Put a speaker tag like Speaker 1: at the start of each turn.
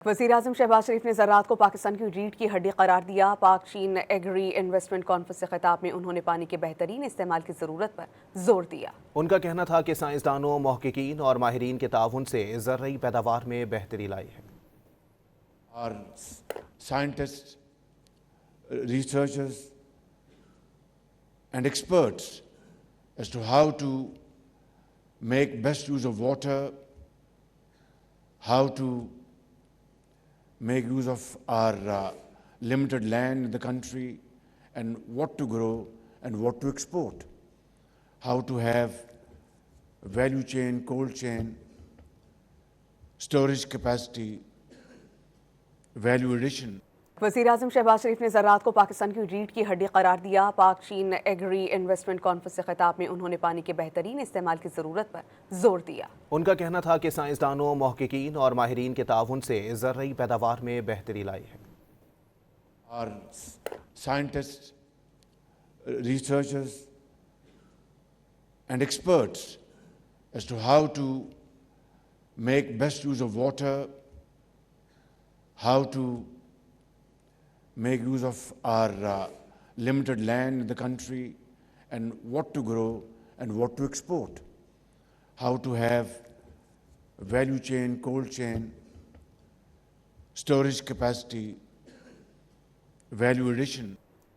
Speaker 1: वज़ीर-ए-आज़म शहबाज शरीफ ने ज़राअत को पाकिस्तान की रीढ़ की हड्डी करार दिया। पाक चीन एग्री इन्वेस्टमेंट कॉन्फ्रेंस से खिताब में उन्होंने पानी के बेहतरीन इस्तेमाल की ज़रूरत पर जोर दिया।
Speaker 2: उनका कहना था कि साइंसदानों, महक़क़ीन और माहिरीन के ताउन से ज़रई पैदावार में बेहतरी लाई है।
Speaker 3: Our scientists, researchers and experts as to how to make best use of water, how to make use of our limited land in the country, and what to grow and what to export, how to have value chain, cold chain, storage capacity, value addition.
Speaker 1: वज़ीर-ए-आज़म शहबाज शरीफ ने ज़राअत को पाकिस्तान की रीढ़ की हड्डी करार दिया। पाक चीन एग्री इन्वेस्टमेंट कॉन्फ्रेंस से खिताब में उन्होंने पानी के बेहतरीन इस्तेमाल की ज़रूरत पर जोर दिया।
Speaker 2: उनका कहना था कि साइंसदानों, महक़क़ीन और माहिरीन के ताउन से ज़रई पैदावार में बेहतरी लाई है।
Speaker 3: Our scientists, researchers and experts as to how to make best use of water, how to make use of our limited land in the country, and what to grow and what to export, how to have value chain, cold chain, storage capacity, value addition.